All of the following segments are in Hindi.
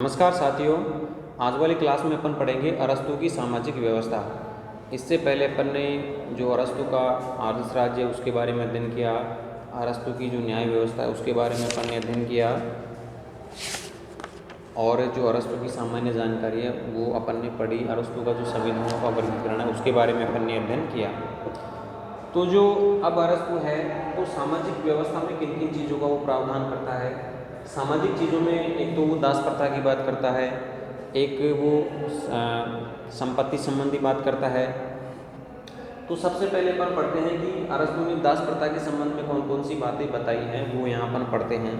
नमस्कार साथियों, आज वाली क्लास में अपन पढ़ेंगे अरस्तु की सामाजिक व्यवस्था। इससे पहले अपन ने जो अरस्तु का आदर्श राज्य है उसके बारे में अध्ययन किया, अरस्तु की जो न्याय व्यवस्था है उसके बारे में अपन ने अध्ययन किया और जो अरस्तु की सामान्य जानकारी है वो अपन ने पढ़ी। अरस्तु का जो संविधानों का वर्गीकरण है उसके बारे में अपन ने अध्ययन किया। तो जो अब अरस्तु है वो सामाजिक व्यवस्था में किन किन चीज़ों का वो प्रावधान करता है। सामाजिक चीज़ों में एक तो वो दास प्रथा की बात करता है, एक वो संपत्ति संबंधी बात करता है। तो सबसे पहले अपन पढ़ते हैं कि अरस्तु ने दास प्रथा के संबंध में कौन कौन सी बातें बताई हैं, वो यहाँ अपन पढ़ते हैं।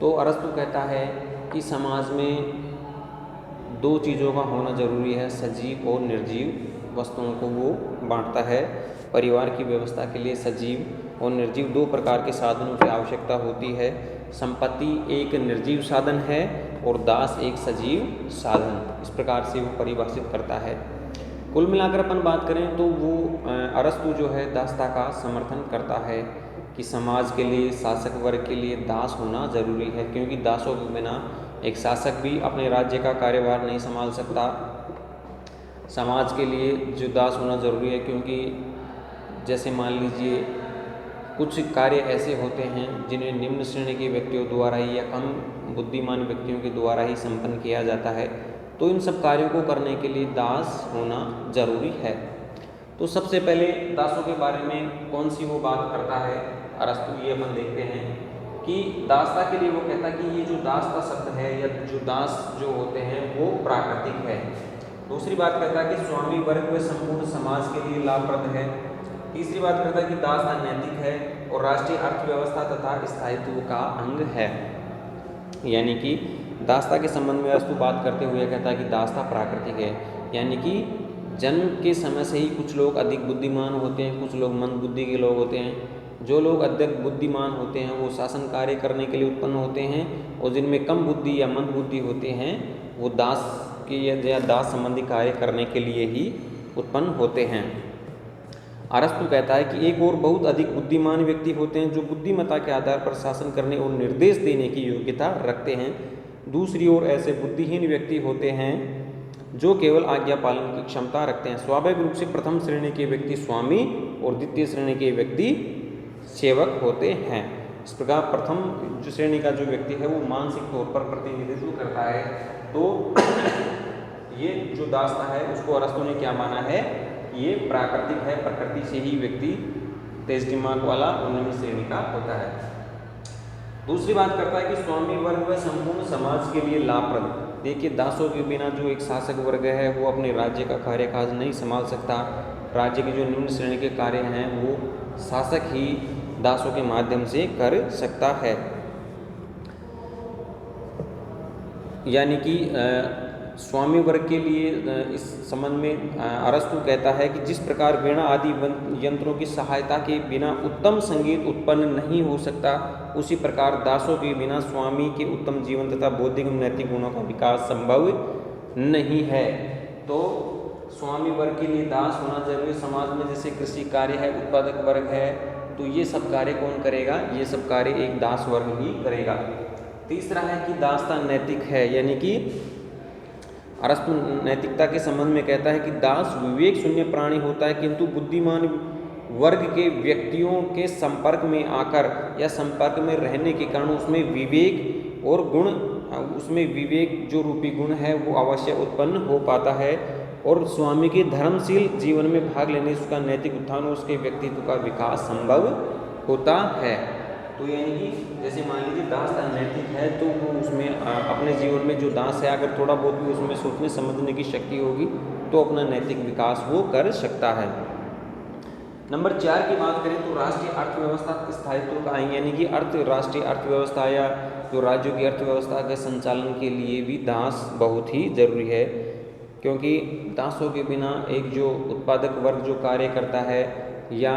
तो अरस्तु कहता है कि समाज में दो चीज़ों का होना जरूरी है, सजीव और निर्जीव वस्तुओं को वो बांटता है। परिवार की व्यवस्था के लिए सजीव और निर्जीव दो प्रकार के साधनों की आवश्यकता होती है। संपत्ति एक निर्जीव साधन है और दास एक सजीव साधन, इस प्रकार से वो परिभाषित करता है। कुल मिलाकर अपन बात करें तो वो अरस्तु जो है दासता का समर्थन करता है कि समाज के लिए, शासक वर्ग के लिए दास होना जरूरी है, क्योंकि दासों के बिना एक शासक भी अपने राज्य का कार्यभार नहीं संभाल सकता। समाज के लिए जो दास होना जरूरी है, क्योंकि जैसे मान लीजिए कुछ कार्य ऐसे होते हैं जिन्हें निम्न श्रेणी के व्यक्तियों द्वारा ही या कम बुद्धिमान व्यक्तियों के द्वारा ही संपन्न किया जाता है, तो इन सब कार्यों को करने के लिए दास होना जरूरी है। तो सबसे पहले दासों के बारे में कौन सी वो बात करता है अरस्तु, ये अपन देखते हैं कि दासता के लिए वो कहता है कि ये जो दासता शब्द है या जो दास जो होते हैं वो प्राकृतिक है। दूसरी बात कहता है कि स्वामी वर्ग व संपूर्ण समाज के लिए लाभप्रद है। तीसरी बात करता है कि दासता नैतिक है और राष्ट्रीय अर्थव्यवस्था तथा स्थायित्व का अंग है। यानी कि दासता के संबंध में अरस्तु बात करते हुए कहता है कि दासता प्राकृतिक है, यानी कि जन्म के समय से ही कुछ लोग अधिक बुद्धिमान होते हैं, कुछ लोग मंद बुद्धि के लोग होते हैं। जो लोग अधिक बुद्धिमान होते हैं वो शासन कार्य करने के लिए उत्पन्न होते हैं, और जिनमें कम बुद्धि या मंद बुद्धि होते हैं वो दास के या दास संबंधी कार्य करने के लिए ही उत्पन्न होते हैं। अरस्तु कहता है कि एक और बहुत अधिक बुद्धिमान व्यक्ति होते हैं जो बुद्धिमत्ता के आधार पर शासन करने और निर्देश देने की योग्यता रखते हैं। दूसरी ओर ऐसे बुद्धिहीन व्यक्ति होते हैं जो केवल आज्ञा पालन की क्षमता रखते हैं। स्वाभाविक रूप से प्रथम श्रेणी के व्यक्ति स्वामी और द्वितीय श्रेणी के व्यक्ति सेवक होते हैं। इस प्रकार प्रथम जो श्रेणी का जो व्यक्ति है वो मानसिक तौर पर प्रतिनिधित्व करता है। तो ये जो दासता है उसको अरस्तु ने क्या माना है, ये प्राकृतिक है, प्रकृति से ही व्यक्ति तेज दिमाग वाला और निम्न श्रेणी का होता है। दूसरी बात करता है कि स्वामी वर्ग व संपूर्ण समाज के लिए लाभप्रद। देखिए, दासों के बिना जो एक शासक वर्ग है वो अपने राज्य का कार्यकाज नहीं संभाल सकता। राज्य के जो निम्न श्रेणी के कार्य हैं वो शासक ही दासों के माध्यम से कर सकता है। यानी कि स्वामी वर्ग के लिए इस संबंध में अरस्तु कहता है कि जिस प्रकार वीणा आदि यंत्रों की सहायता के बिना उत्तम संगीत उत्पन्न नहीं हो सकता, उसी प्रकार दासों के बिना स्वामी के उत्तम जीवन तथा बौद्धिक एवं नैतिक गुणों का विकास संभव नहीं है। तो स्वामी वर्ग के लिए दास होना जरूरी। समाज में जैसे कृषि कार्य है, उत्पादक वर्ग है, तो ये सब कार्य कौन करेगा, ये सब कार्य एक दास वर्ग ही करेगा। तीसरा है कि दासता नैतिक है, यानी कि अरस्तु नैतिकता के संबंध में कहता है कि दास विवेक शून्य प्राणी होता है, किंतु बुद्धिमान वर्ग के व्यक्तियों के संपर्क में आकर या संपर्क में रहने के कारण उसमें विवेक और गुण, उसमें विवेक जो रूपी गुण है वो अवश्य उत्पन्न हो पाता है, और स्वामी के धर्मशील जीवन में भाग लेने से उसका नैतिक उत्थान और उसके व्यक्तित्व का विकास संभव होता है। तो यानी कि जैसे मान लीजिए दास नैतिक है तो वो उसमें अपने जीवन में जो दास है अगर थोड़ा बहुत भी उसमें सोचने समझने की शक्ति होगी तो अपना नैतिक विकास वो कर सकता है। नंबर 4 की बात करें तो राष्ट्रीय अर्थव्यवस्था स्थायित्व का आएंगे, यानी कि राष्ट्रीय अर्थव्यवस्था या जो राज्यों की अर्थव्यवस्था के संचालन के लिए भी दास बहुत ही जरूरी है, क्योंकि दासों के बिना एक जो उत्पादक वर्ग जो कार्य करता है, या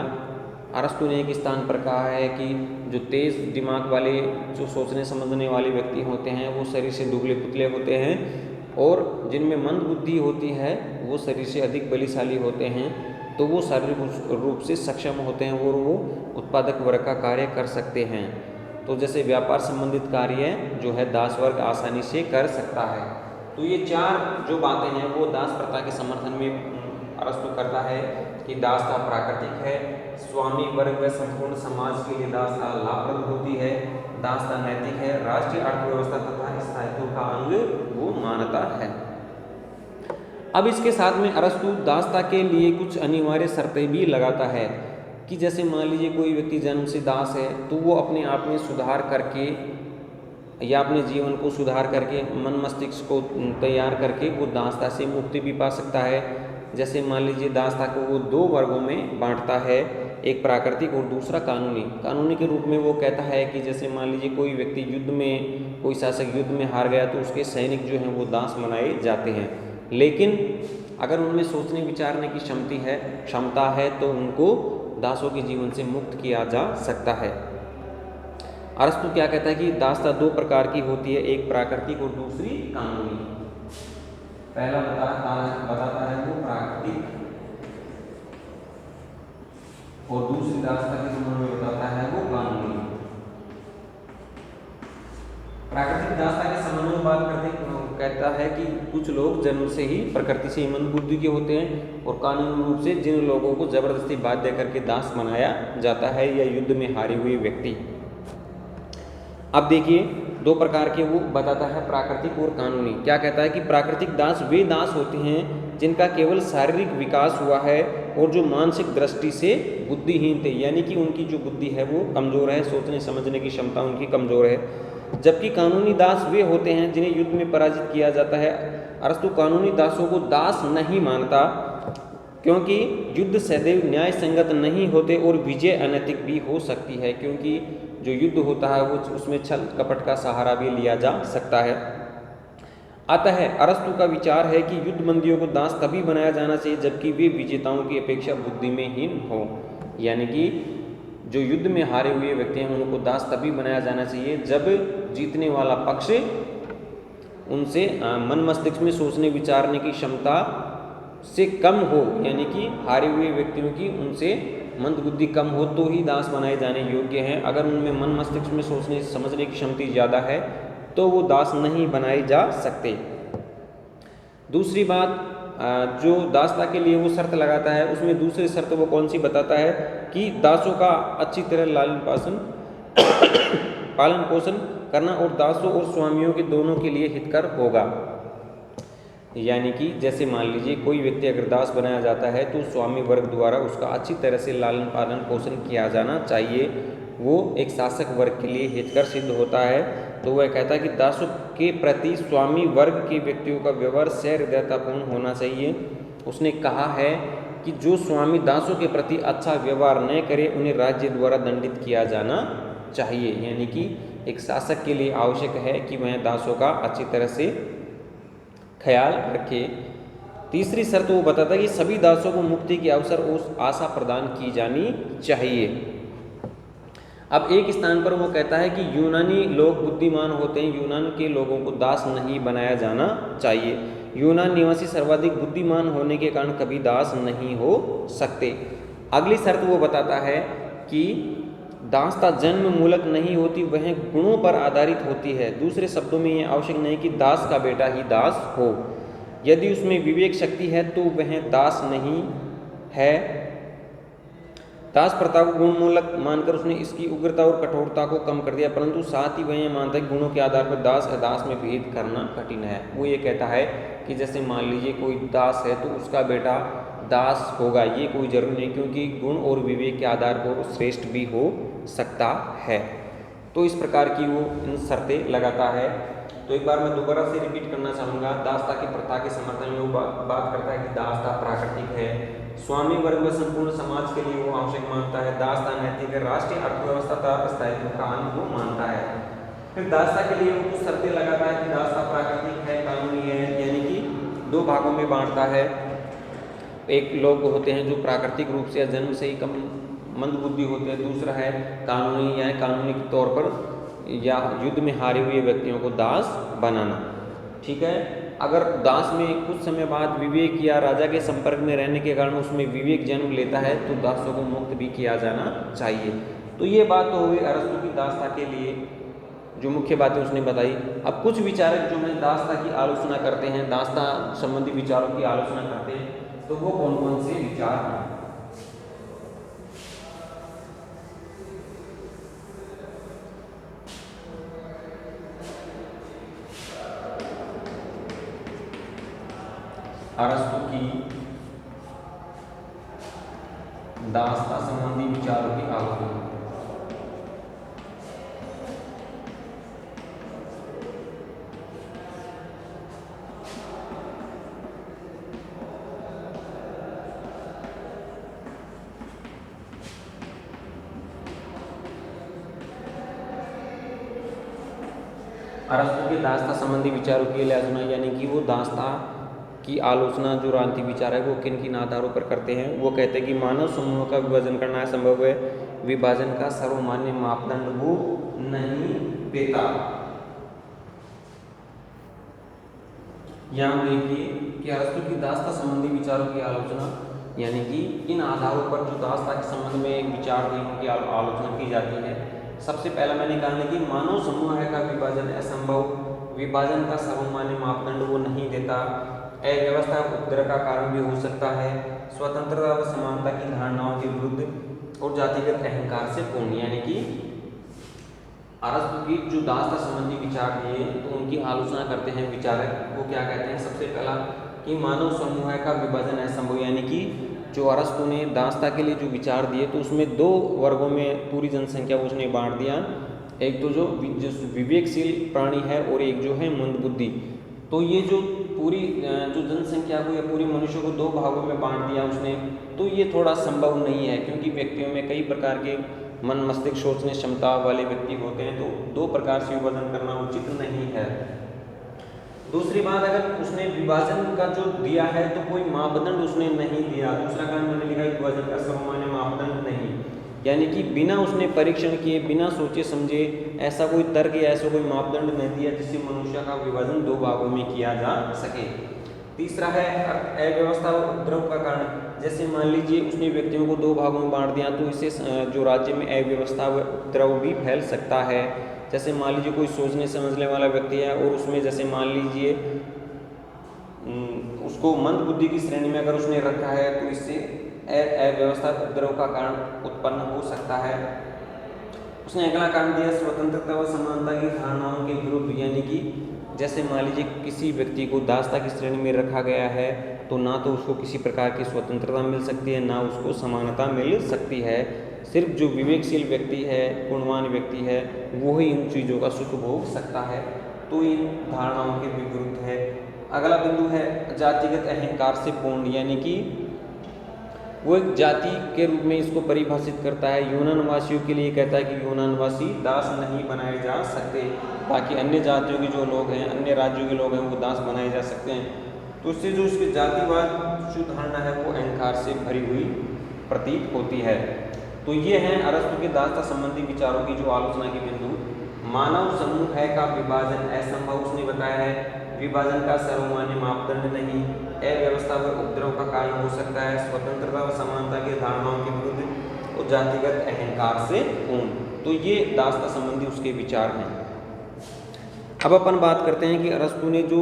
अरस्तु ने एक स्थान पर कहा है कि जो तेज दिमाग वाले जो सोचने समझने वाले व्यक्ति होते हैं वो शरीर से दुबले पुतले होते हैं, और जिनमें मंद बुद्धि होती है वो शरीर से अधिक बलशाली होते हैं, तो वो शारीरिक रूप से सक्षम होते हैं और वो उत्पादक वर्ग का कार्य कर सकते हैं। तो जैसे व्यापार संबंधित कार्य जो है दास वर्ग आसानी से कर सकता है। तो ये चार जो बातें हैं वो दास प्रथा के समर्थन में अरस्तु करता है कि दासता प्राकृतिक है, स्वामी वर्ग व संपूर्ण समाज के लिए दासता लाभप्रद होती है, दासता नैतिक है, राष्ट्रीय अर्थव्यवस्था तथा स्थायित्व का अंग वो मानता है। अब इसके साथ में अरस्तु दासता के लिए कुछ अनिवार्य शर्तें भी लगाता है कि जैसे मान लीजिए कोई व्यक्ति जन्म से दास है तो वो अपने आप में सुधार करके या अपने जीवन को सुधार करके मन मस्तिष्क को तैयार करके वो दासता से मुक्ति भी पा सकता है। जैसे मान लीजिए दासता को वो दो वर्गों में बांटता है, एक प्राकृतिक और दूसरा कानूनी। कानूनी के रूप में वो कहता है कि जैसे मान लीजिए कोई व्यक्ति युद्ध में, कोई शासक युद्ध में हार गया तो उसके सैनिक जो हैं वो दास बनाए जाते हैं, लेकिन अगर उनमें सोचने विचारने की क्षमता है तो उनको दासों के जीवन से मुक्त किया जा सकता है। अरस्तु क्या कहता है कि दासता दो प्रकार की होती है, एक प्राकृतिक और दूसरी कानूनी। पहला बताता है वो प्राकृतिक और दूसरी दासता के संबंध में बताता है वो कानूनी। प्राकृतिक दासता के संबंध में बात करते कहता है कि कुछ लोग जन्म से ही प्रकृति से ही मंद बुद्धि के होते हैं और कानूनी रूप से जिन लोगों को जबरदस्ती बाध्य करके दास बनाया जाता है या युद्ध में हारे हुए व्यक्ति। अब देखिए दो प्रकार के वो बताता है, प्राकृतिक और कानूनी। क्या कहता है कि प्राकृतिक दास वे दास होते हैं जिनका केवल शारीरिक विकास हुआ है और जो मानसिक दृष्टि से बुद्धिहीन थे, यानी कि उनकी जो बुद्धि है वो कमजोर है, सोचने समझने की क्षमता उनकी कमजोर है। जबकि कानूनी दास वे होते हैं जिन्हें युद्ध में पराजित किया जाता है। अरस्तु कानूनी दासों को दास नहीं मानता क्योंकि युद्ध सदैव न्याय संगत नहीं होते और विजय अनैतिक भी हो सकती है, क्योंकि जो युद्ध होता है वो उसमें छल कपट का सहारा भी लिया जा सकता है। अतः अरस्तु का विचार है कि युद्ध बंदियों को दास तभी बनाया जाना चाहिए जबकि वे विजेताओं की अपेक्षा बुद्धि में हीन हो, यानी कि जो युद्ध में हारे हुए व्यक्ति हैं उनको दास तभी बनाया जाना चाहिए जब जीतने वाला पक्ष उनसे मन मस्तिष्क में सोचने विचारने की क्षमता से कम हो, यानी कि हारे हुए व्यक्तियों की उनसे मंद बुद्धि कम हो तो ही दास बनाए जाने योग्य हैं। अगर उनमें मन मस्तिष्क में सोचने समझने की क्षमता ज़्यादा है तो वो दास नहीं बनाए जा सकते। दूसरी बात, जो दासता के लिए वो शर्त लगाता है उसमें दूसरी शर्त वो कौन सी बताता है कि दासों का अच्छी तरह पालन पोषण करना और दासों और स्वामियों के दोनों के लिए हितकर होगा। यानी कि जैसे मान लीजिए कोई व्यक्ति अगर दास बनाया जाता है तो स्वामी वर्ग द्वारा उसका अच्छी तरह से लालन पालन पोषण किया जाना चाहिए, वो एक शासक वर्ग के लिए हितकर सिद्ध होता है। तो वह कहता है कि दासों के प्रति स्वामी वर्ग के व्यक्तियों का व्यवहार सहृदयतापूर्ण होना चाहिए। उसने कहा है कि जो स्वामी दासों के प्रति अच्छा व्यवहार न करे उन्हें राज्य द्वारा दंडित किया जाना चाहिए, यानी कि एक शासक के लिए आवश्यक है कि वह दासों का अच्छी तरह से ख्याल रखे। तीसरी शर्त वो बताता है कि सभी दासों को मुक्ति के अवसर और आशा प्रदान की जानी चाहिए। अब एक स्थान पर वो कहता है कि यूनानी लोग बुद्धिमान होते हैं, यूनान के लोगों को दास नहीं बनाया जाना चाहिए। यूनान निवासी सर्वाधिक बुद्धिमान होने के कारण कभी दास नहीं हो सकते। अगली शर्त वो बताता है कि दासता जन्म मूलक नहीं होती, वह गुणों पर आधारित होती है। दूसरे शब्दों में यह आवश्यक नहीं कि दास का बेटा ही दास हो, यदि उसमें विवेक शक्ति है तो वह दास नहीं है। दास प्रथा को गुण मूलक मानकर उसने इसकी उग्रता और कठोरता को कम कर दिया, परंतु साथ ही वह यह मानता है कि गुणों के आधार पर दास अदास में भेद करना कठिन है। वो ये कहता है कि जैसे मान लीजिए कोई दास है तो उसका बेटा दास होगा, ये कोई जरूरी नहीं, क्योंकि गुण और विवेक के आधार पर श्रेष्ठ भी हो सकता है। तो इस प्रकार की वो इन शर्तें लगाता है। तो एक बार मैं दोबारा से रिपीट करना चाहूँगा, दासता की प्रथा के समर्थन में वो बात करता है कि दासता प्राकृतिक है, स्वामी वर्ग व संपूर्ण समाज के लिए वो आवश्यक मानता है, दासता नैतिक है, राष्ट्रीय अर्थव्यवस्था तथा स्थायित्व का अंग वो मानता है। फिर दासता के लिए वो कुछ शर्तें लगाता है कि दासता प्राकृतिक है, कानूनी है, यानी कि दो भागों में बांटता है। एक लोग होते हैं जो प्राकृतिक रूप से या जन्म से ही कम मंद बुद्धि होते हैं, दूसरा है कानूनी या कानूनी तौर पर या युद्ध में हारे हुए व्यक्तियों को दास बनाना। ठीक है, अगर दास में कुछ समय बाद विवेक या राजा के संपर्क में रहने के कारण उसमें विवेक जन्म लेता है तो दासों को मुक्त भी किया जाना चाहिए। तो ये बात तो हो गई अरस्तु की दास्ता के लिए जो मुख्य बातें उसने बताई। अब कुछ विचारक जो हैं दास्ता की आलोचना करते हैं, दास्ता संबंधी विचारों की आलोचना करते हैं, तो वो कौन कौन से विचार हैं? अरस्तु की दास्ता संबंधी विचारों की आलोचना। अरस्तु के दास्ता संबंधी विचारों की आलोचना यानी कि वो दास्ता की आलोचना जो राजनीतिक विचार है वो किन किन आधारों पर करते हैं। वो कहते हैं कि मानव समूह का विभाजन करना असंभव है, विभाजन का सर्वमान्य मापदंड वो नहीं देता। यहाँ देखिए कि अरस्तु की दास्ता संबंधी विचारों की आलोचना यानी कि इन आधारों पर जो दास्ता के संबंध में विचार दिए उनकी आलोचना की जाती है। सबसे पहला मैंने कहा कि मानव समूह का विभाजन असंभव, विभाजन का सर्वमान्य मापदंड वो नहीं देता, अव्यवस्था उपद्रव का कारण भी हो सकता है, स्वतंत्रता व समानता की धारणाओं के विरुद्ध और जातिगत अहंकार से पूर्ण। यानी कि अरस्तु की जो दास्ता संबंधी विचार दिए तो उनकी आलोचना करते हैं विचारक। वो क्या कहते हैं? सबसे पहला कि मानव समूह का विभाजन असंभव, यानी कि जो अरस्तु ने दास्ता के लिए जो विचार दिए तो उसमें दो वर्गों में पूरी जनसंख्या को उसने बांट दिया। एक तो जो विवेकशील प्राणी है और एक जो है मंद बुद्धि। तो ये जो पूरी जो जनसंख्या को या पूरी मनुष्य को दो भागों में बांट दिया उसने, तो ये थोड़ा संभव नहीं है क्योंकि व्यक्तियों में कई प्रकार के मन मस्तिष्क सोचने क्षमता वाले व्यक्ति होते हैं, तो दो प्रकार से विभाजन करना उचित नहीं है। दूसरी बात, अगर उसने विभाजन का जो दिया है तो कोई मापदंड उसने नहीं दिया। दूसरा कारण मैंने लिखा विभाजन का सर्वमान्य मापदंड नहीं, यानी कि बिना उसने परीक्षण किए, बिना सोचे समझे ऐसा कोई तर्क या ऐसा कोई मापदंड नहीं दिया जिससे मनुष्य का विभाजन दो भागों में किया जा सके। तीसरा है अव्यवस्था और उपद्रव का कारण। जैसे मान लीजिए उसने व्यक्तियों को दो भागों में बांट दिया तो इससे जो राज्य में अव्यवस्था व उपद्रव भी फैल सकता है। जैसे मान लीजिए कोई सोचने समझने वाला व्यक्ति है और उसमें जैसे मान लीजिए उसको मंद बुद्धि की श्रेणी में अगर उसने रखा है तो इससे अव्यवस्था उपद्रव का कारण उत्पन्न हो सकता है। उसने अगला कारण दिया स्वतंत्रता व समानता की धारणाओं के विरुद्ध, यानी कि जैसे मान लीजिए किसी व्यक्ति को दास्ता की श्रेणी में रखा गया है तो ना तो उसको किसी प्रकार की स्वतंत्रता मिल सकती है ना उसको समानता मिल सकती है। सिर्फ जो विवेकशील व्यक्ति है, गुणवान व्यक्ति है, वो ही इन चीज़ों का सुख भोग सकता है। तो इन धारणाओं के विरुद्ध है। अगला बिंदु है जातिगत अहंकार से पूर्ण, यानी कि वो एक जाति के रूप में इसको परिभाषित करता है। यूनानवासियों के लिए कहता है कि यूनानवासी दास नहीं बनाए जा सकते, बाकी अन्य जातियों के जो लोग हैं, अन्य राज्यों के लोग हैं, वो दास बनाए जा सकते हैं। तो इससे जो उसकी जातिवाद जो धारणा है वो अहंकार से भरी हुई प्रतीत होती है। तो ये हैं अरस्तु के दास्ता संबंधी विचारों की जो आलोचना की बिंदु। मानव समूह है का विभाजन असंभव उसने बताया है, विभाजन का सर्वमान्य मापदंड नहीं, अव्यवस्था व उपद्रव का कारण हो सकता है, स्वतंत्रता व समानता की धारणाओं के विरुद्ध और जातिगत अहंकार से पूर्ण। तो ये दास्ता संबंधी उसके विचार हैं। अब अपन बात करते हैं कि अरस्तु ने जो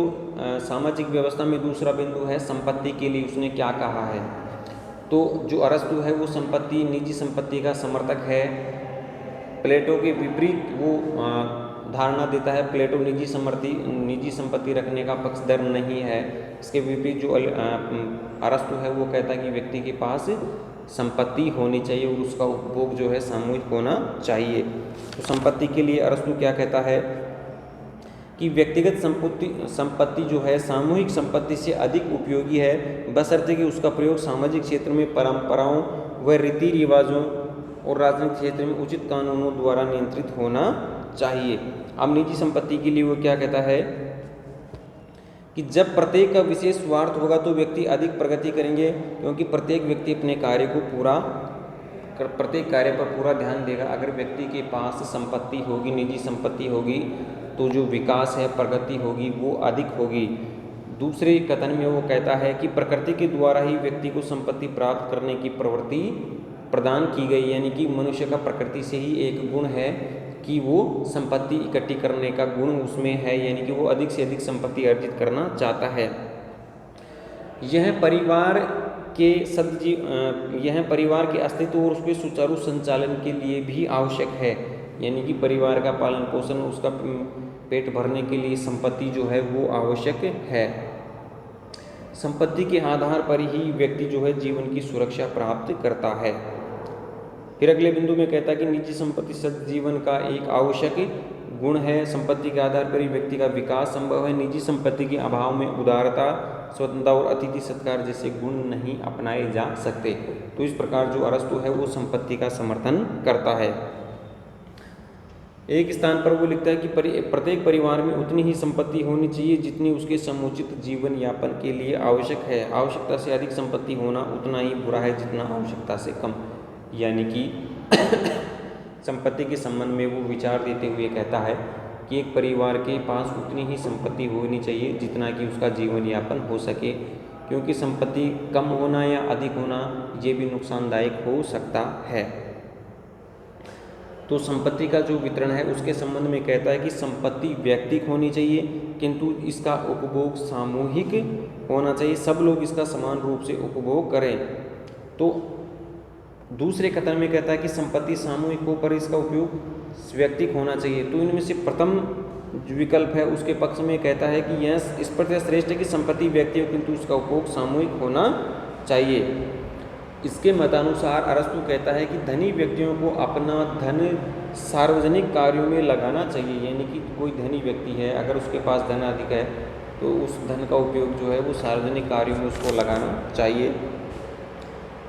सामाजिक व्यवस्था में दूसरा बिंदु है संपत्ति के लिए उसने क्या कहा है। तो जो अरस्तु है वो संपत्ति, निजी संपत्ति का समर्थक है। प्लेटो के विपरीत वो धारणा देता है। प्लेटो निजी संपत्ति रखने का पक्षधर नहीं है। इसके विपरीत जो अरस्तु है वो कहता है कि व्यक्ति के पास संपत्ति होनी चाहिए और उसका उपभोग जो है सामूहिक होना चाहिए। तो संपत्ति के लिए अरस्तु क्या कहता है कि व्यक्तिगत संपत्ति जो है सामूहिक संपत्ति से अधिक उपयोगी है, बशर्ते कि उसका प्रयोग सामाजिक क्षेत्र में परंपराओं व रीति रिवाजों और राजनीतिक क्षेत्र में उचित कानूनों द्वारा नियंत्रित होना चाहिए। अब निजी संपत्ति के लिए वो क्या कहता है कि जब प्रत्येक का विशेष स्वार्थ होगा तो व्यक्ति अधिक प्रगति करेंगे, क्योंकि प्रत्येक व्यक्ति अपने प्रत्येक कार्य पर पूरा ध्यान देगा। अगर व्यक्ति के पास संपत्ति होगी, निजी संपत्ति होगी, तो जो विकास है, प्रगति होगी, वो अधिक होगी। दूसरे कथन में वो कहता है कि प्रकृति के द्वारा ही व्यक्ति को संपत्ति प्राप्त करने की प्रवृत्ति प्रदान की गई, यानी कि मनुष्य का प्रकृति से ही एक गुण है कि वो संपत्ति इकट्ठी करने का गुण उसमें है, यानी कि वो अधिक से अधिक संपत्ति अर्जित करना चाहता है। यह परिवार के यह परिवार के अस्तित्व और उसके सुचारू संचालन के लिए भी आवश्यक है, यानी कि परिवार का पालन पोषण, उसका पेट भरने के लिए संपत्ति जो है वो आवश्यक है। संपत्ति के आधार पर ही व्यक्ति जो है जीवन की सुरक्षा प्राप्त करता है। फिर अगले बिंदु में कहता है कि निजी संपत्ति सजीवन का एक आवश्यक गुण है। संपत्ति के आधार पर ही व्यक्ति का विकास संभव है। निजी संपत्ति के अभाव में उदारता, स्वतंत्रता और अतिथि सत्कार जैसे गुण नहीं अपनाए जा सकते। तो इस प्रकार जो अरस्तु है वो संपत्ति का समर्थन करता है। एक स्थान पर वो लिखता है कि प्रत्येक परिवार में उतनी ही संपत्ति होनी चाहिए जितनी उसके समुचित जीवन यापन के लिए आवश्यक है। आवश्यकता से अधिक संपत्ति होना उतना ही बुरा है जितना आवश्यकता से कम। यानी कि संपत्ति के संबंध में वो विचार देते हुए कहता है कि एक परिवार के पास उतनी ही संपत्ति होनी चाहिए जितना कि उसका जीवन यापन हो सके, क्योंकि संपत्ति कम होना या अधिक होना ये भी नुकसानदायक हो सकता है। तो संपत्ति का जो वितरण है उसके संबंध में कहता है कि संपत्ति व्यक्तिक होनी चाहिए, किंतु इसका उपभोग सामूहिक होना चाहिए, सब लोग इसका समान रूप से उपभोग करें। तो दूसरे कथन में कहता है कि संपत्ति सामूहिक हो पर इसका उपयोग व्यक्तिक होना चाहिए। तो इनमें से प्रथम जो विकल्प है उसके पक्ष में कहता है कि यह इस प्रति श्रेष्ठ है कि संपत्ति व्यक्ति हो किंतु उसका उपभोग सामूहिक होना चाहिए। इसके मतानुसार अरस्तु कहता है कि धनी व्यक्तियों को अपना धन सार्वजनिक कार्यों में लगाना चाहिए, यानी कि कोई धनी व्यक्ति है अगर उसके पास धन अधिक है तो उस धन का उपयोग जो है वो सार्वजनिक कार्यों में उसको लगाना चाहिए।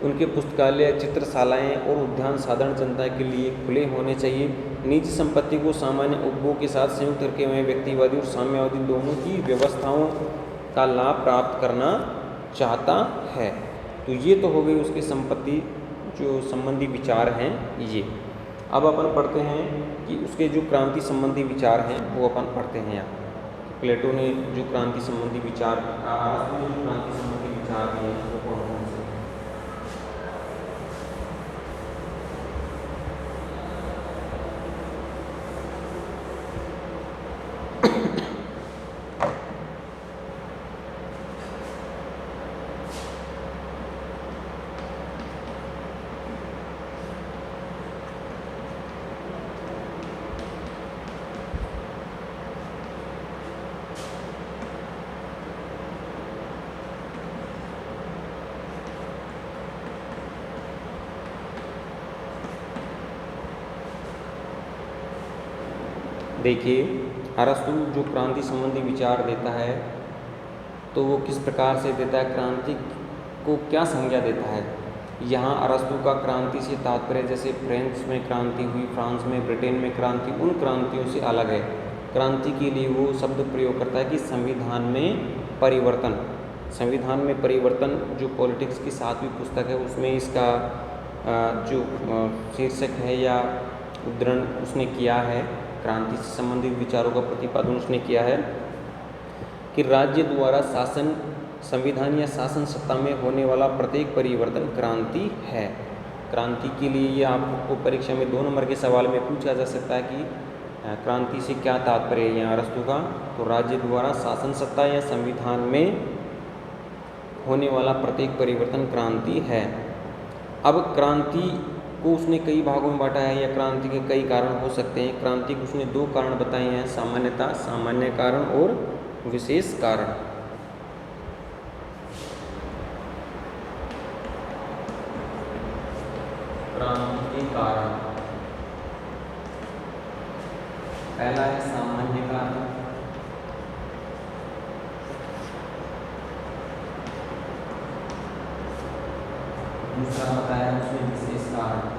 उनके पुस्तकालय, चित्रशालाएँ और उद्यान साधारण जनता के लिए खुले होने चाहिए। निजी संपत्ति को सामान्य उपभोग के साथ संयुक्त करके हुए व्यक्तिवादी और साम्यवादी दोनों की व्यवस्थाओं का लाभ प्राप्त करना चाहता है। तो ये तो हो गई उसके संपत्ति जो संबंधी विचार हैं ये। अब अपन पढ़ते हैं कि उसके जो क्रांति संबंधी विचार हैं वो अपन पढ़ते हैं। यहाँ प्लेटो ने जो क्रांति संबंधी विचार क्रांति संबंधी विचार हैं वो कौन कौन से? देखिए, अरस्तु जो क्रांति संबंधी विचार देता है तो वो किस प्रकार से देता है, क्रांति को क्या संज्ञा देता है। यहाँ अरस्तु का क्रांति से तात्पर्य जैसे फ्रांस में क्रांति हुई, फ्रांस में, ब्रिटेन में क्रांति, उन क्रांतियों से अलग है। क्रांति के लिए वो शब्द प्रयोग करता है कि संविधान में परिवर्तन। संविधान में परिवर्तन जो पॉलिटिक्स की 7वीं पुस्तक है उसमें इसका जो शीर्षक है या उद्धरण उसने किया है, क्रांति से संबंधित विचारों का प्रतिपादन उसने किया है कि राज्य द्वारा शासन, संविधान या शासन सत्ता में होने वाला प्रत्येक परिवर्तन क्रांति है। क्रांति के लिए ये आपको परीक्षा में 2 नंबर के सवाल में पूछा जा सकता है कि क्रांति से क्या तात्पर्य है यहाँ अरस्तु का। तो राज्य द्वारा शासन सत्ता या संविधान में होने वाला प्रत्येक परिवर्तन क्रांति है। अब क्रांति को उसने कई भागों में बांटा है या क्रांति के कई कारण हो सकते हैं। क्रांति को उसने 2 कारण बताए हैं, सामान्यता, सामान्य कारण और विशेष कारण। क्रांति के कारण, पहला है सामान्य कारण, दूसरा बताया उसमें विशेष कारण।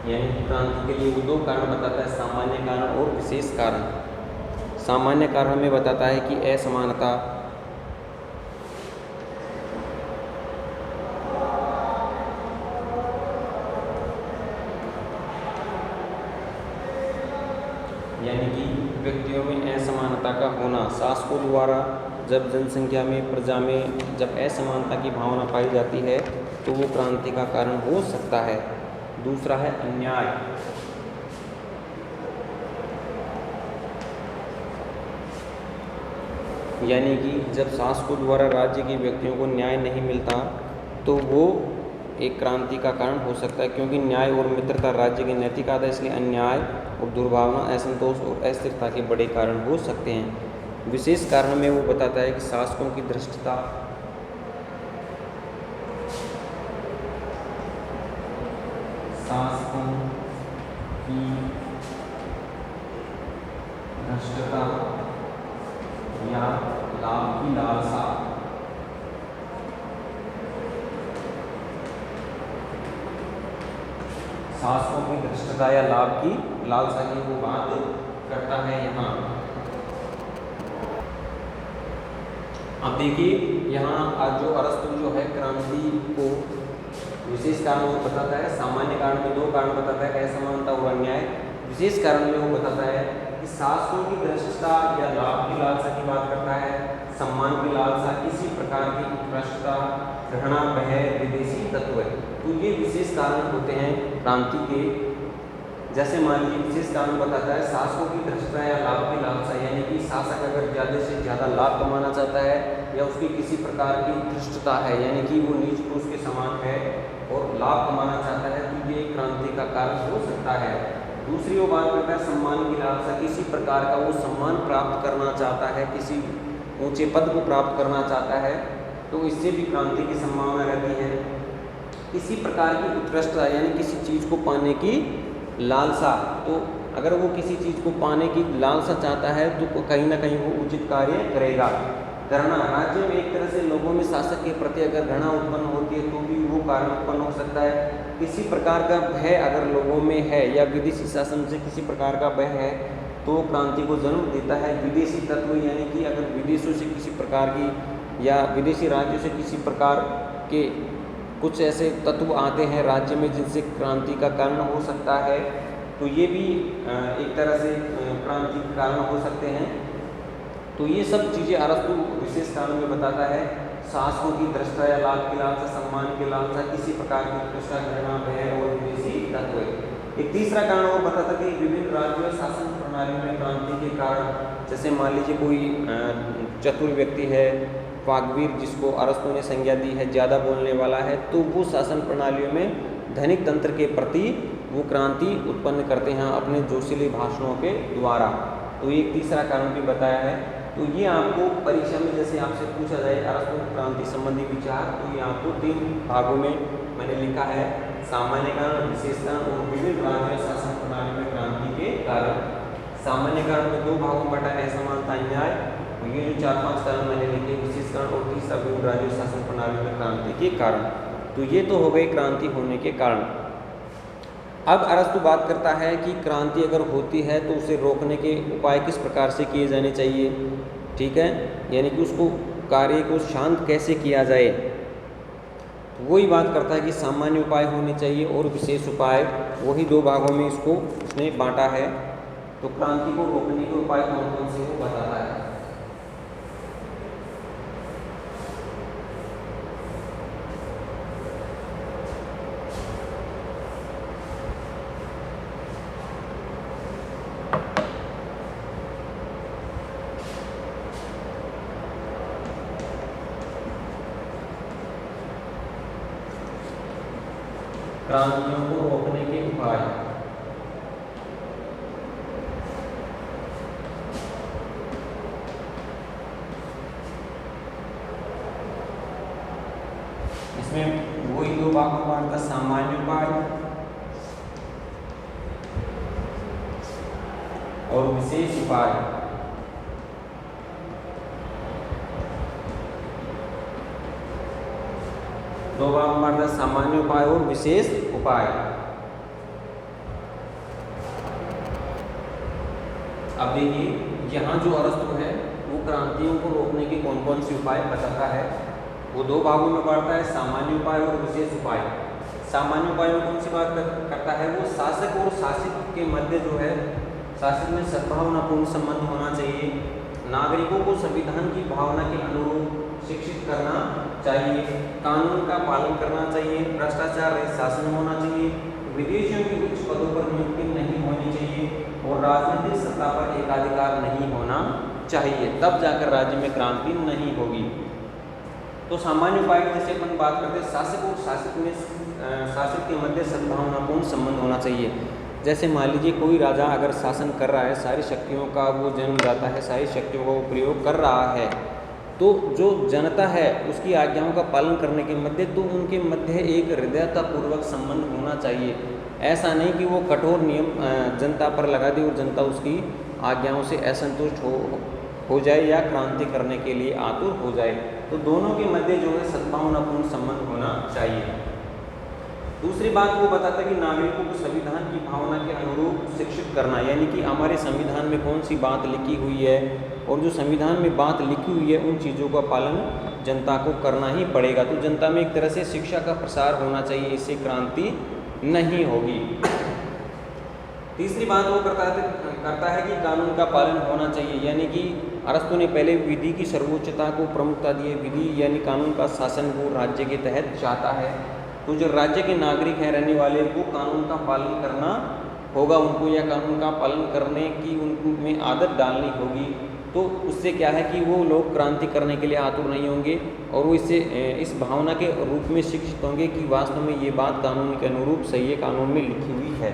यानी कि क्रांति के लिए वो 2 कारण बताता है, सामान्य कारण और विशेष कारण। सामान्य कारण में बताता है कि असमानता, यानी कि व्यक्तियों में असमानता का होना, शासकों द्वारा जब जनसंख्या में, प्रजा में जब असमानता की भावना पाई जाती है तो वो क्रांति का कारण हो सकता है। दूसरा है अन्याय। यानी कि जब शासकों द्वारा राज्य के व्यक्तियों को न्याय नहीं मिलता तो वो एक क्रांति का कारण हो सकता है, क्योंकि न्याय और मित्रता राज्य की नैतिक आदर्श, इसलिए अन्याय और दुर्भावना, असंतोष और अस्थिरता के बड़े कारण हो सकते हैं। विशेष कारण में वो बताता है कि शासकों की धृष्टता, शासकों की धृष्टता या लाभ की लालसा, शासकों की धृष्टता या लाभ की लालसा की वो बात करता है यहाँ। अब देखिए यहाँ जो अरस्तु जो है क्रांति को विशेष कारण वो बताता है, सामान्य कारण में दो कारण बताता है, असमानता और अन्याय। विशेष कारण में वो बताता है कि शासकों की धृष्टता या लाभ की लालसा की बात करता है, सम्मान की लालसा, इसी प्रकार की उत्कृष्टता, घृणा, भय, विदेशी तत्व है। तो ये विशेष कारण होते हैं क्रांति के। जैसे मान लीजिए विशेष कारण बताता है शासकों की धृष्टता या लाभ की लालसा, यानी कि शासक अगर ज़्यादा से ज़्यादा लाभ कमाना चाहता है या उसकी किसी प्रकार की धृष्टता है, यानी कि वो नीच पुरुष के समान है और लाभ कमाना चाहता है, तो ये क्रांति का कारण हो सकता है। दूसरी वो बात करता है सम्मान की लालसा, किसी प्रकार का वो सम्मान प्राप्त करना चाहता है, किसी ऊंचे पद को प्राप्त करना चाहता है, तो इससे भी क्रांति की संभावना रहती है। किसी प्रकार की उत्कृष्टता, यानी किसी चीज़ को पाने की लालसा, तो अगर वो किसी चीज़ को पाने की लालसा चाहता है तो कहीं ना कहीं वो उचित कार्य करेगा। घृणा, राज्य में एक तरह से लोगों में शासक के प्रति अगर घृणा उत्पन्न होती है तो भी वो कारण उत्पन्न हो सकता है। किसी प्रकार का भय अगर लोगों में है या विदेशी शासन से किसी प्रकार का भय है तो क्रांति को जन्म देता है। विदेशी तत्व, यानी कि अगर विदेशों से किसी प्रकार की या विदेशी राज्यों से किसी प्रकार के कुछ ऐसे तत्व आते हैं राज्य में जिनसे क्रांति का कारण हो सकता है, तो ये भी एक तरह से क्रांति के कारण हो सकते हैं। तो ये सब चीज़ें अरस्तु विशेष कारण में बताता है। शासकों की धृष्टता या लाभ की लालसा, सम्मान की लालसा, किसी प्रकार की उत्कृष्टता, घृणा, भय और विदेशी तत्व। एक तीसरा कारण वो बताता कि विभिन्न राज्यों में शासन प्रणाली में क्रांति के कारण, जैसे मान लीजिए कोई चतुर व्यक्ति है, वाग्वीर जिसको अरस्तु ने संज्ञा दी है, ज़्यादा बोलने वाला है, तो वो शासन प्रणालियों में धनिक तंत्र के प्रति वो क्रांति उत्पन्न करते हैं अपने जोशीले भाषणों के द्वारा। तो एक तीसरा कारण भी बताया है। तो ये आपको परीक्षा में जैसे आपसे पूछा जाए अरस्तु क्रांति संबंधी विचार, तो ये आपको 3 भागों में मैंने लिखा है, सामान्य कारण, विशेष कारण और विभिन्न राज्य शासन प्रणाली में क्रांति के कारण। सामान्य कारण में 2 भागों में बटा है, असमानता, अन्याय। ये जो 4-5 कारण मैंने लिखे, विशेष कारण और तीसरा विभिन्न राज्य शासन प्रणाली में क्रांति के कारण। तो ये तो हो गई क्रांति होने के कारण। अब अरस्तु बात करता है कि क्रांति अगर होती है तो उसे रोकने के उपाय किस प्रकार से किए जाने चाहिए, ठीक है, यानी कि उसको कार्य को शांत कैसे किया जाए। तो वही बात करता है कि सामान्य उपाय होने चाहिए और विशेष उपाय, वही 2 भागों में इसको उसने बांटा है। तो क्रांति को रोकने के उपाय कौन कौन से वो बताता है। क्रांतियों को रोकने के उपाय, इसमें वही 2 भागों में बांटता, सामान्य उपाय और विशेष उपाय। दो भाग में बांटता, सामान्य उपाय और विशेष उपाय। अब देखिए यहाँ जो अरस्तु है वो क्रांतियों को रोकने के कौन कौन से उपाय बताता है। वो 2 भागों में बांटता है, सामान्य उपाय और विशेष उपाय। सामान्य उपाय में कौन सी बात करता है, वो शासक और शासित के मध्य जो है, शासन में सद्भावनापूर्ण संबंध होना चाहिए। नागरिकों को संविधान की भावना के अनुरूप शिक्षित करना चाहिए, कानून का पालन करना चाहिए, भ्रष्टाचार रहित शासन होना चाहिए, विदेशियों की उच्च पदों पर नियुक्ति नहीं होनी चाहिए और राजनीतिक सत्ता पर एकाधिकार नहीं होना चाहिए। तब जाकर राज्य में क्रांति नहीं होगी। तो सामान्य उपाय की जैसे अपन बात करते हैं, शासक और शासक के मध्य सद्भावनापूर्ण संबंध होना चाहिए। जैसे मान लीजिए कोई राजा अगर शासन कर रहा है, सारी शक्तियों का वो जन्मदाता है, सारी शक्तियों का वो प्रयोग कर रहा है, तो जो जनता है उसकी आज्ञाओं का पालन करने के मध्य तो उनके मध्य एक हृदयतापूर्वक संबंध होना चाहिए। ऐसा नहीं कि वो कठोर नियम जनता पर लगा दे और जनता उसकी आज्ञाओं से असंतुष्ट हो जाए या क्रांति करने के लिए आतुर हो जाए। तो दोनों के मध्य जो है सद्भावनापूर्ण संबंध होना चाहिए। दूसरी बात वो बताता है कि नागरिकों को संविधान की भावना के अनुरूप शिक्षित करना, यानी कि हमारे संविधान में कौन सी बात लिखी हुई है और जो संविधान में बात लिखी हुई है उन चीज़ों का पालन जनता को करना ही पड़ेगा। तो जनता में एक तरह से शिक्षा का प्रसार होना चाहिए, इससे क्रांति नहीं होगी। तीसरी बात वो करता है कि कानून का पालन होना चाहिए, यानी कि अरस्तु ने पहले विधि की सर्वोच्चता को प्रमुखता दी है। विधि यानी कानून का शासन वो राज्य के तहत चाहता है, तो जो राज्य के नागरिक हैं रहने वाले वो कानून का पालन करना होगा उनको, या कानून का पालन करने की उनमें आदत डालनी होगी। तो उससे क्या है कि वो लोग क्रांति करने के लिए आतुर नहीं होंगे और वो इससे इस भावना के रूप में शिक्षित होंगे कि वास्तव में ये बात कानून के अनुरूप सही है, कानून में लिखी हुई है।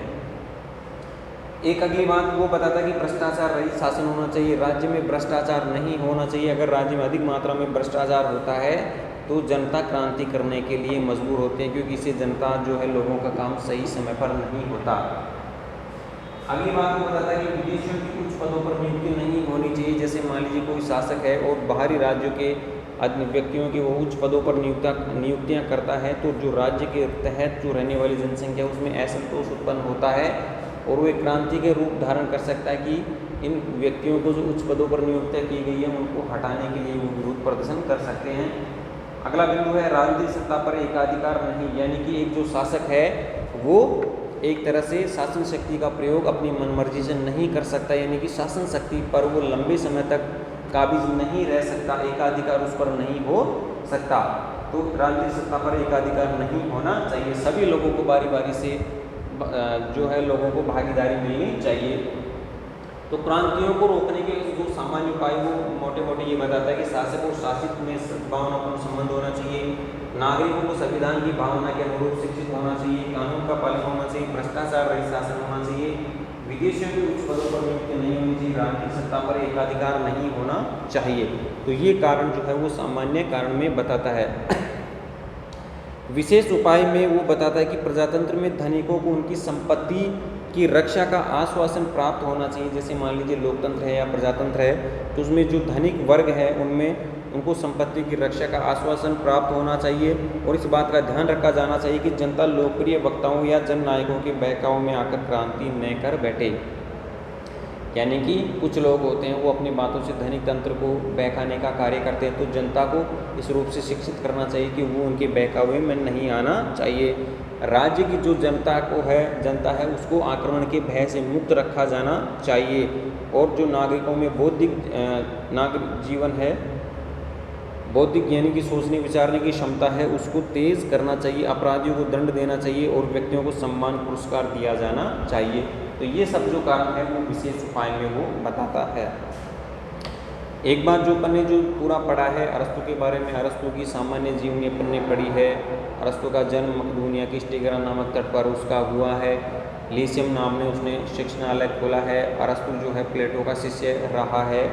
एक अगली बात वो बताता है कि भ्रष्टाचार रहित शासन होना चाहिए, राज्य में भ्रष्टाचार नहीं होना चाहिए। अगर राज्य में अधिक मात्रा में भ्रष्टाचार होता है तो जनता क्रांति करने के लिए मजबूर होते हैं, क्योंकि इससे जनता जो है लोगों का काम सही समय पर नहीं होता। अगली बात वो बताता है कि विदेशियों की उच्च पदों पर नियुक्ति नहीं होनी चाहिए। जैसे मान लीजिए कोई शासक है और बाहरी राज्यों के व्यक्तियों की वो उच्च पदों पर नियुक्तियाँ करता है, तो जो राज्य के तहत जो रहने वाली जनसंख्या उसमें असंतोष उत्पन्न होता है और वो एक क्रांति के रूप धारण कर सकता है कि इन व्यक्तियों को जो उच्च पदों पर नियुक्ति की गई है उनको हटाने के लिए वो विरोध प्रदर्शन कर सकते हैं। अगला बिंदु है राजनीतिक सत्ता पर एकाधिकार नहीं, यानी कि एक जो शासक है वो एक तरह से शासन शक्ति का प्रयोग अपनी मनमर्जी से नहीं कर सकता, यानी कि शासन शक्ति पर वो लंबे समय तक काबिज नहीं रह सकता, एकाधिकार उस पर नहीं हो सकता। तो राजनीतिक सत्ता पर एकाधिकार नहीं होना चाहिए, सभी लोगों को बारी बारी से जो है लोगों को भागीदारी मिलनी चाहिए। तो क्रांतियों को रोकने के जो सामान्य उपाय वो मोटे मोटे ये बताता है कि शासक और शासित में सद्भावनापूर्ण संबंध होना चाहिए, नागरिकों को संविधान की भावना के अनुरूप शिक्षित होना चाहिए, कानून का पालन होना चाहिए, भ्रष्टाचार रहित शासन होना चाहिए, विदेशियों के उच्च पदों पर नियुक्ति नहीं होनी चाहिए, राजनीतिक सत्ता पर एकाधिकार नहीं होना चाहिए। तो ये कारण जो है वो सामान्य कारण में बताता है। विशेष उपाय में वो बताता है कि प्रजातंत्र में धनिकों को उनकी संपत्ति की रक्षा का आश्वासन प्राप्त होना चाहिए। जैसे मान लीजिए लोकतंत्र है या प्रजातंत्र है, तो उसमें जो धनिक वर्ग है उनमें उनको संपत्ति की रक्षा का आश्वासन प्राप्त होना चाहिए और इस बात का ध्यान रखा जाना चाहिए कि जनता लोकप्रिय वक्ताओं या जननायकों के बहकाव में आकर क्रांति न कर बैठे। यानी कि कुछ लोग होते हैं वो अपनी बातों से धनिक तंत्र को बहकाने का कार्य करते हैं, तो जनता को इस रूप से शिक्षित करना चाहिए कि वो उनके बहकावे में नहीं आना चाहिए। राज्य की जो जनता है उसको आक्रमण के भय से मुक्त रखा जाना चाहिए और जो नागरिकों में बौद्धिक नागरिक जीवन है, बौद्धिक यानी कि सोचने विचारने की क्षमता है उसको तेज करना चाहिए, अपराधियों को दंड देना चाहिए और व्यक्तियों को सम्मान पुरस्कार दिया जाना चाहिए। तो ये सब जो कारण है वो विशेष उपाय में वो बताता है। एक बात जो अपन ने जो पूरा पढ़ा है अरस्तु के बारे में, अरस्तु की सामान्य जीवनी अपन ने पढ़ी है। अरस्तु का जन्म मकदूनिया की स्टिगरा नामक तट पर उसका हुआ है। लीसियम नाम में उसने शिक्षणालय खोला है। अरस्तु जो है प्लेटो का शिष्य रहा है,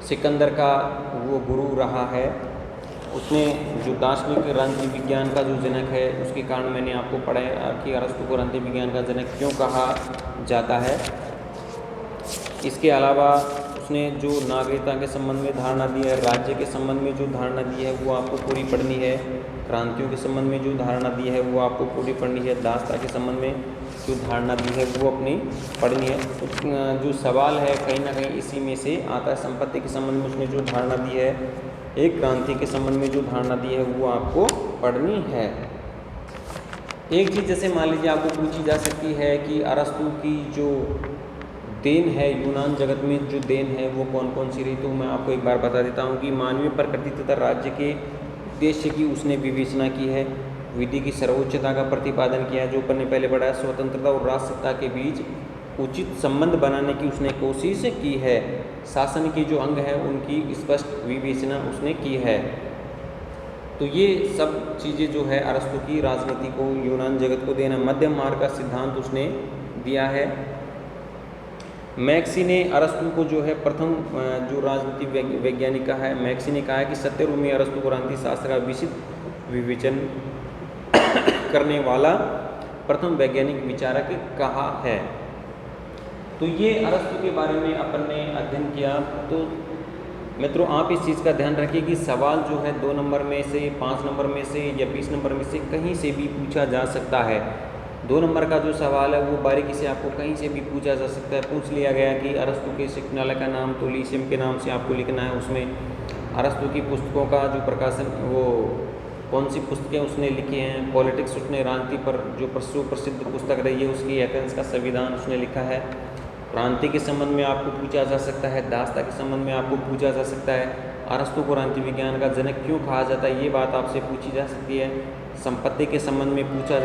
सिकंदर का वो गुरु रहा है। उसने जो दार्शनिक राजनीति विज्ञान का जो जनक है उसके कारण मैंने आपको पढ़ाया कि अरस्तु को राजनीति विज्ञान का जनक क्यों कहा जाता है। इसके अलावा उसने जो नागरिकता के संबंध में धारणा दी है, राज्य के संबंध में जो धारणा दी है वो आपको पूरी पढ़नी है, क्रांतियों के संबंध में जो धारणा दी है वो आपको पूरी पढ़नी है, दासता के संबंध में जो धारणा दी है वो अपनी पढ़नी है। तो जो सवाल है कहीं ना कहीं इसी में से आता है। संपत्ति के संबंध में उसने जो धारणा दी है, एक क्रांति के संबंध में जो धारणा दी है वो आपको पढ़नी है। एक चीज़ जैसे मान लीजिए आपको पूछी जा सकती है कि अरस्तु की जो देन है, यूनान जगत में जो देन है वो कौन कौन सी रही, तो मैं आपको एक बार बता देता हूँ कि मानवीय प्रकृति तथा राज्य के उद्देश्य की उसने विवेचना की है, विधि की सर्वोच्चता का प्रतिपादन किया है, जो अपन ने पहले पढ़ा है, स्वतंत्रता और राष्ट्रसत्ता के बीच उचित संबंध बनाने की उसने कोशिश की है, शासन के जो अंग है उनकी स्पष्ट विवेचना उसने की है। तो ये सब चीज़ें जो है अरस्तु की राजनीति को यूनान जगत को देना, मध्यम मार्ग का सिद्धांत उसने दिया है। मैक्सी ने अरस्तु को जो है प्रथम जो राजनीति वैज्ञानिक का है, मैक्सी ने कहा है कि सत्य रूप में अरस्तु को राजनीति शास्त्र का विशिष्ट विवेचन करने वाला प्रथम वैज्ञानिक विचारक कहा है। तो ये अरस्तु के बारे में अपन ने अध्ययन किया। तो मित्रों आप इस चीज़ का ध्यान रखिए कि सवाल जो है 2 नंबर में से, 5 नंबर में से या 20 नंबर में से कहीं से भी पूछा जा सकता है। 2 नंबर का जो सवाल है वो बारीकी से आपको कहीं से भी पूछा जा सकता है। पूछ लिया गया कि अरस्तु के शिक्षणालय का नाम तो लीसियम के नाम से आपको लिखना है, उसमें अरस्तु की पुस्तकों का जो प्रकाशन वो कौन सी पुस्तकें उसने लिखी हैं, पॉलिटिक्स उसने राजनीति पर जो प्रसिद्ध पुस्तक रही है उसकी, एथेंस का संविधान उसने लिखा है, क्रांति के संबंध में आपको पूछा जा सकता है, दास्ता के संबंध में आपको पूछा जा सकता है, अरस्तु को राजनीति विज्ञान का जनक क्यों कहा जाता है ये बात आपसे पूछी जा सकती है, संपत्ति के संबंध में पूछा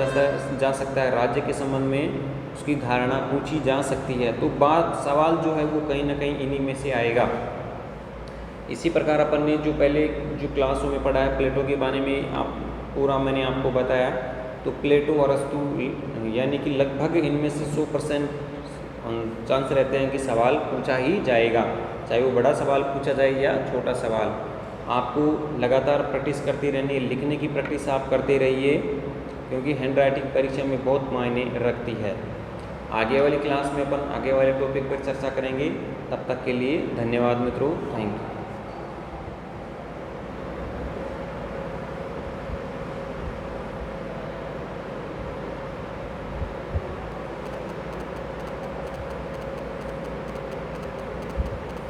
जा सकता है, राज्य के संबंध में उसकी धारणा पूछी जा सकती है। तो बात सवाल जो है वो कहीं ना कहीं इन्हीं में से आएगा। इसी प्रकार अपन ने जो पहले जो क्लासों में पढ़ा है प्लेटो के बारे में आप पूरा मैंने आपको बताया। तो प्लेटो अरस्तु यानी कि लगभग इनमें से 100% चांस रहते हैं कि सवाल पूछा ही जाएगा, चाहे वो बड़ा सवाल पूछा जाए या छोटा सवाल। आपको लगातार प्रैक्टिस करती रहनी है, लिखने की प्रैक्टिस आप करते रहिए क्योंकि हैंड राइटिंग परीक्षा में बहुत मायने रखती है। आगे वाली क्लास में अपन आगे वाले टॉपिक पर चर्चा करेंगे। तब तक के लिए धन्यवाद मित्रों, थैंक यू।